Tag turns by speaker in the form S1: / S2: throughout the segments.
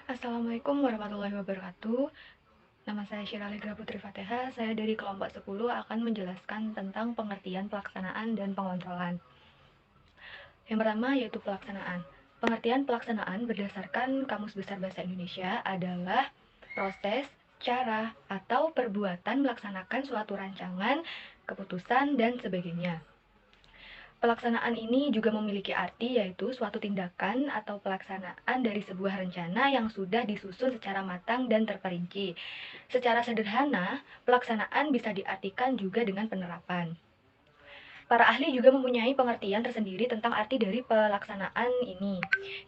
S1: Assalamualaikum warahmatullahi wabarakatuh. Nama saya Syiralegra Putri Fateha. Saya dari kelompok 10 akan menjelaskan tentang pengertian pelaksanaan dan pengontrolan. Yang pertama yaitu pelaksanaan. Pengertian pelaksanaan berdasarkan Kamus Besar Bahasa Indonesia adalah proses, cara, atau perbuatan melaksanakan suatu rancangan, keputusan, dan sebagainya. Pelaksanaan ini juga memiliki arti yaitu suatu tindakan atau pelaksanaan dari sebuah rencana yang sudah disusun secara matang dan terperinci. Secara sederhana, pelaksanaan bisa diartikan juga dengan penerapan. Para ahli juga mempunyai pengertian tersendiri tentang arti dari pelaksanaan ini,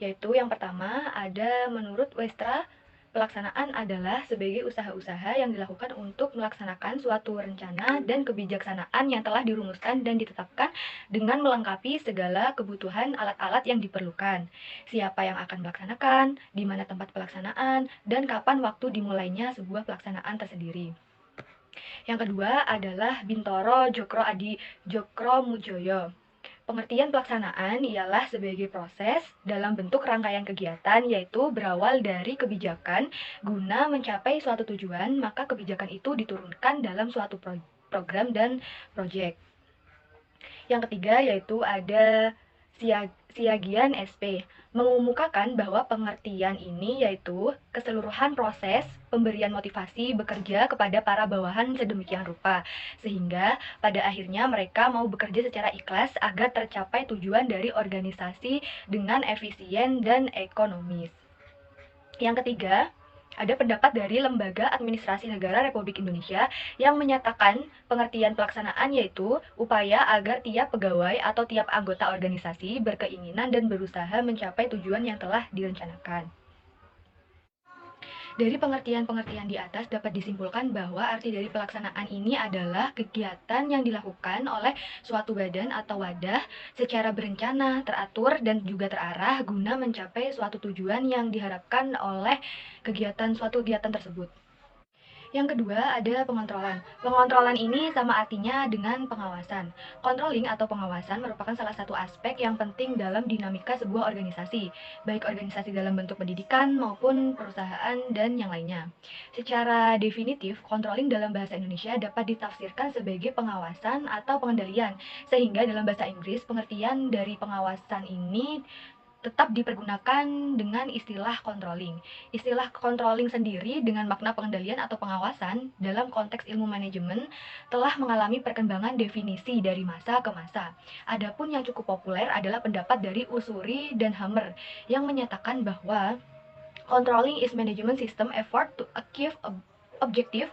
S1: yaitu yang pertama ada menurut Westra, pelaksanaan adalah sebagai usaha-usaha yang dilakukan untuk melaksanakan suatu rencana dan kebijaksanaan yang telah dirumuskan dan ditetapkan dengan melengkapi segala kebutuhan alat-alat yang diperlukan. Siapa yang akan melaksanakan, di mana tempat pelaksanaan, dan kapan waktu dimulainya sebuah pelaksanaan tersendiri. Yang kedua adalah Bintoro Jokro Adi Jokro Mujoyo. Pengertian pelaksanaan ialah sebagai proses dalam bentuk rangkaian kegiatan, yaitu berawal dari kebijakan guna mencapai suatu tujuan, maka kebijakan itu diturunkan dalam suatu program dan proyek. Yang ketiga yaitu ada Siagian SP, mengemukakan bahwa pengertian ini yaitu keseluruhan proses pemberian motivasi bekerja kepada para bawahan sedemikian rupa, sehingga pada akhirnya mereka mau bekerja secara ikhlas agar tercapai tujuan dari organisasi dengan efisien dan ekonomis. Yang ketiga, ada pendapat dari Lembaga Administrasi Negara Republik Indonesia yang menyatakan pengertian pelaksanaan yaitu upaya agar tiap pegawai atau tiap anggota organisasi berkeinginan dan berusaha mencapai tujuan yang telah direncanakan. Dari pengertian-pengertian di atas dapat disimpulkan bahwa arti dari pelaksanaan ini adalah kegiatan yang dilakukan oleh suatu badan atau wadah secara berencana, teratur, dan juga terarah guna mencapai suatu tujuan yang diharapkan oleh suatu kegiatan tersebut. Yang kedua ada pengontrolan. Pengontrolan ini sama artinya dengan pengawasan. Controlling atau pengawasan merupakan salah satu aspek yang penting dalam dinamika sebuah organisasi, baik organisasi dalam bentuk pendidikan maupun perusahaan dan yang lainnya. Secara definitif, controlling dalam bahasa Indonesia dapat ditafsirkan sebagai pengawasan atau pengendalian, sehingga dalam bahasa Inggris pengertian dari pengawasan ini tetap dipergunakan dengan istilah controlling. Istilah controlling sendiri dengan makna pengendalian atau pengawasan dalam konteks ilmu manajemen telah mengalami perkembangan definisi dari masa ke masa. Adapun yang cukup populer adalah pendapat dari Usuri dan Hammer yang menyatakan bahwa controlling is management system effort to achieve objective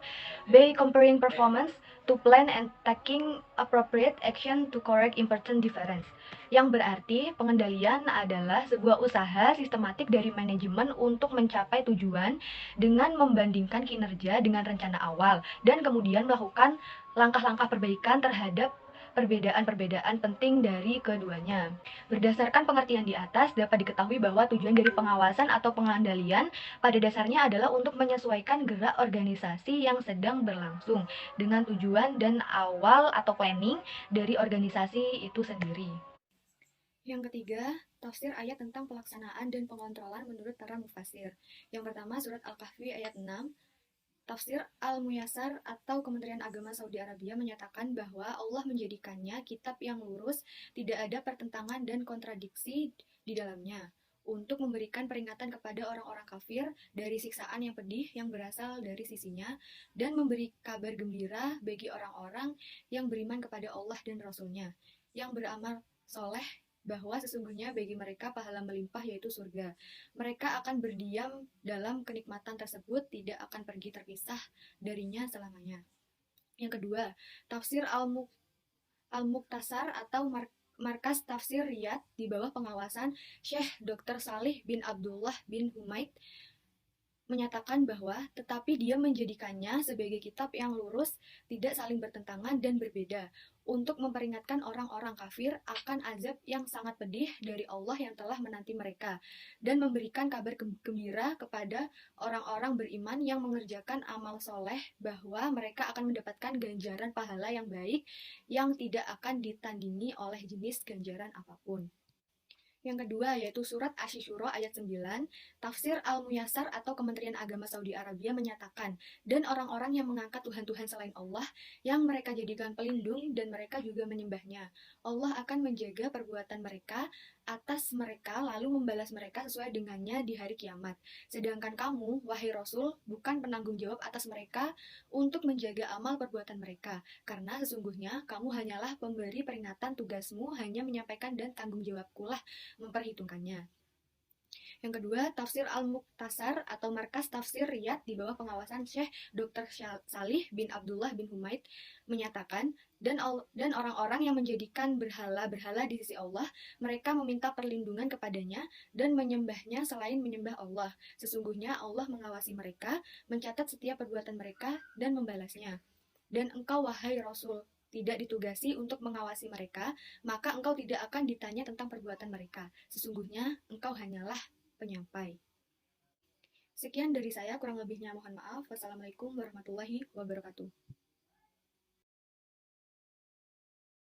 S1: by comparing performance to plan and taking appropriate action to correct important difference. Yang berarti pengendalian adalah sebuah usaha sistematik dari manajemen untuk mencapai tujuan dengan membandingkan kinerja dengan rencana awal dan kemudian melakukan langkah-langkah perbaikan terhadap perbedaan-perbedaan penting dari keduanya. Berdasarkan pengertian di atas, dapat diketahui bahwa tujuan dari pengawasan atau pengendalian pada dasarnya adalah untuk menyesuaikan gerak organisasi yang sedang berlangsung dengan tujuan dan awal atau planning dari organisasi itu sendiri. Yang ketiga, tafsir ayat tentang pelaksanaan dan pengontrolan menurut para mufasir. Yang pertama, surat Al-Kahfi ayat 6. Tafsir Al-Muyassar atau Kementerian Agama Saudi Arabia menyatakan bahwa Allah menjadikannya kitab yang lurus, tidak ada pertentangan dan kontradiksi di dalamnya, untuk memberikan peringatan kepada orang-orang kafir dari siksaan yang pedih yang berasal dari sisinya, dan memberi kabar gembira bagi orang-orang yang beriman kepada Allah dan Rasul-Nya, yang beramal soleh bahwa sesungguhnya bagi mereka pahala melimpah yaitu surga. Mereka akan berdiam dalam kenikmatan tersebut, tidak akan pergi terpisah darinya selamanya. Yang kedua, tafsir Al-Muqtasar atau Markas Tafsir Riyadh di bawah pengawasan Syekh Dr. Salih bin Abdullah bin Humaid menyatakan bahwa tetapi dia menjadikannya sebagai kitab yang lurus, tidak saling bertentangan dan berbeda, untuk memperingatkan orang-orang kafir akan azab yang sangat pedih dari Allah yang telah menanti mereka, dan memberikan kabar gembira kepada orang-orang beriman yang mengerjakan amal soleh bahwa mereka akan mendapatkan ganjaran pahala yang baik yang tidak akan ditandingi oleh jenis ganjaran apapun. Yang kedua yaitu surat Asy-Syura ayat 9, tafsir Al-Muyassar atau Kementerian Agama Saudi Arabia menyatakan, dan orang-orang yang mengangkat Tuhan-Tuhan selain Allah, yang mereka jadikan pelindung dan mereka juga menyembahnya. Allah akan menjaga perbuatan mereka atas mereka lalu membalas mereka sesuai dengannya di hari kiamat. Sedangkan kamu, wahai Rasul, bukan penanggung jawab atas mereka untuk menjaga amal perbuatan mereka, karena sesungguhnya kamu hanyalah pemberi peringatan, tugasmu hanya menyampaikan dan tanggung jawabkulah memperhitungkannya. Yang kedua, tafsir Al-Muqtasar atau Markas Tafsir Riyadh di bawah pengawasan Syekh Dr. Salih bin Abdullah bin Humaid menyatakan, dan orang-orang yang menjadikan berhala-berhala di sisi Allah, mereka meminta perlindungan kepadanya dan menyembahnya selain menyembah Allah. Sesungguhnya Allah mengawasi mereka, mencatat setiap perbuatan mereka dan membalasnya. Dan engkau, wahai Rasul, tidak ditugasi untuk mengawasi mereka, maka engkau tidak akan ditanya tentang perbuatan mereka. Sesungguhnya engkau hanyalah penyampai. Sekian dari saya, kurang lebihnya mohon maaf. Wassalamualaikum warahmatullahi wabarakatuh.